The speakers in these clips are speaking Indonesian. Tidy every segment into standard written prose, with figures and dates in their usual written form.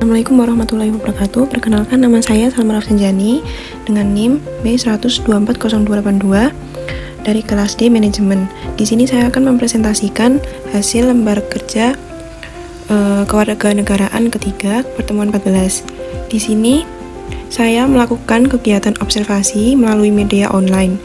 Assalamualaikum warahmatullahi wabarakatuh. Perkenalkan, nama saya Salma Rafsanjani dengan NIM B1240282 dari kelas D Manajemen. Di sini saya akan mempresentasikan hasil lembar kerja kewarganegaraan ketiga pertemuan 14. Di sini saya melakukan kegiatan observasi melalui media online.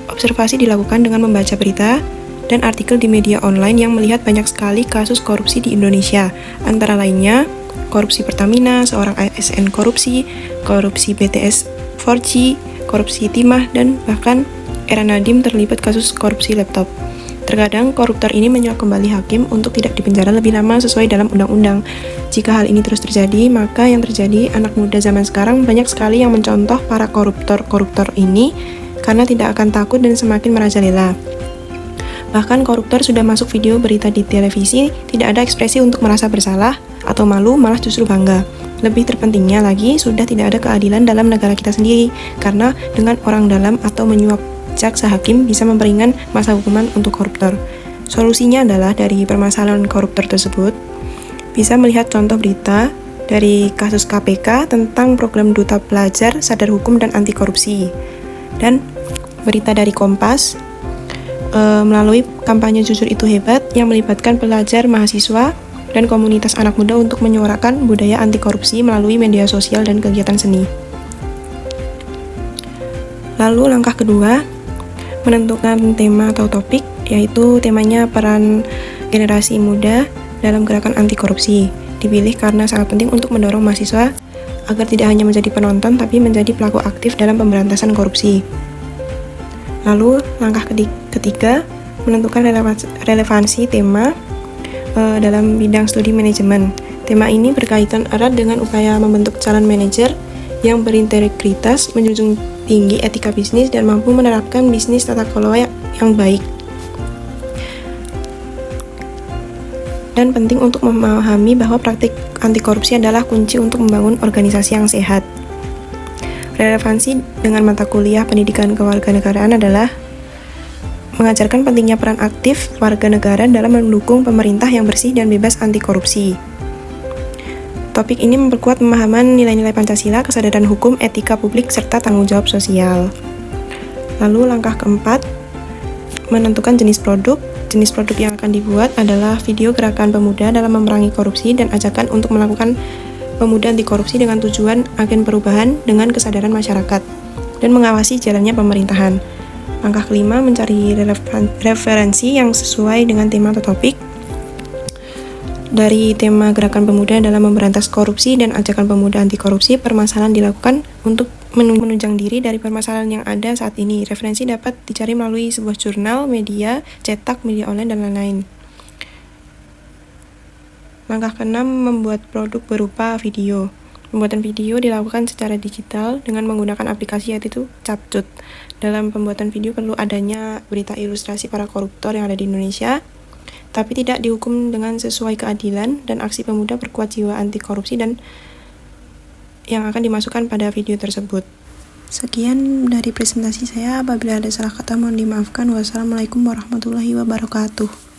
Observasi dilakukan dengan membaca berita dan artikel di media online yang melihat banyak sekali kasus korupsi di Indonesia, antara lainnya korupsi Pertamina, seorang ASN korupsi, korupsi BTS 4G, korupsi timah, dan bahkan Era Nadiem terlibat kasus korupsi laptop. Terkadang koruptor ini menyuap kembali hakim untuk tidak dipenjara lebih lama sesuai dalam undang-undang. Jika hal ini terus terjadi, maka yang terjadi anak muda zaman sekarang banyak sekali yang mencontoh para koruptor ini karena tidak akan takut dan semakin merajalela. Bahkan koruptor sudah masuk video berita di televisi, tidak ada ekspresi untuk merasa bersalah atau malu, malah justru bangga. Lebih terpentingnya lagi, sudah tidak ada keadilan dalam negara kita sendiri, karena dengan orang dalam atau menyuap jaksa hakim bisa memperingan masa hukuman untuk koruptor. Solusinya adalah dari permasalahan koruptor tersebut, bisa melihat contoh berita dari kasus KPK tentang program Duta Pelajar Sadar Hukum dan Anti Korupsi, dan berita dari Kompas melalui kampanye Jujur Itu Hebat yang melibatkan pelajar, mahasiswa, dan komunitas anak muda untuk menyuarakan budaya anti korupsi melalui media sosial dan kegiatan seni. Lalu langkah kedua, menentukan tema atau topik, yaitu temanya peran generasi muda dalam gerakan anti korupsi. Dipilih karena sangat penting untuk mendorong mahasiswa agar tidak hanya menjadi penonton tapi menjadi pelaku aktif dalam pemberantasan korupsi. Lalu langkah ketiga, menentukan relevansi tema dalam bidang studi manajemen. Tema ini berkaitan erat dengan upaya membentuk calon manajer yang berintegritas, menjunjung tinggi etika bisnis, dan mampu menerapkan bisnis tata kelola yang baik. Dan penting untuk memahami bahwa praktik anti korupsi adalah kunci untuk membangun organisasi yang sehat. Relevansi dengan mata kuliah pendidikan kewarganegaraan adalah mengajarkan pentingnya peran aktif warga negara dalam mendukung pemerintah yang bersih dan bebas anti korupsi. Topik ini memperkuat pemahaman nilai-nilai Pancasila, kesadaran hukum, etika publik, serta tanggung jawab sosial. Lalu langkah keempat, menentukan jenis produk. Jenis produk yang akan dibuat adalah video gerakan pemuda dalam memerangi korupsi dan ajakan untuk melakukan pemuda anti korupsi dengan tujuan agen perubahan dengan kesadaran masyarakat dan mengawasi jalannya pemerintahan. Langkah kelima, mencari referensi yang sesuai dengan tema atau topik. Dari tema gerakan pemuda dalam memberantas korupsi dan ajakan pemuda anti korupsi, permasalahan dilakukan untuk menunjang diri dari permasalahan yang ada saat ini. Referensi dapat dicari melalui sebuah jurnal, media cetak, media online, dan lain-lain. Langkah keenam, membuat produk berupa video. Pembuatan video dilakukan secara digital dengan menggunakan aplikasi yaitu CapCut. Dalam pembuatan video perlu adanya berita ilustrasi para koruptor yang ada di Indonesia, tapi tidak dihukum dengan sesuai keadilan, dan aksi pemuda perkuat jiwa anti korupsi dan yang akan dimasukkan pada video tersebut. Sekian dari presentasi saya. Apabila ada salah kata mohon dimaafkan. Wassalamualaikum warahmatullahi wabarakatuh.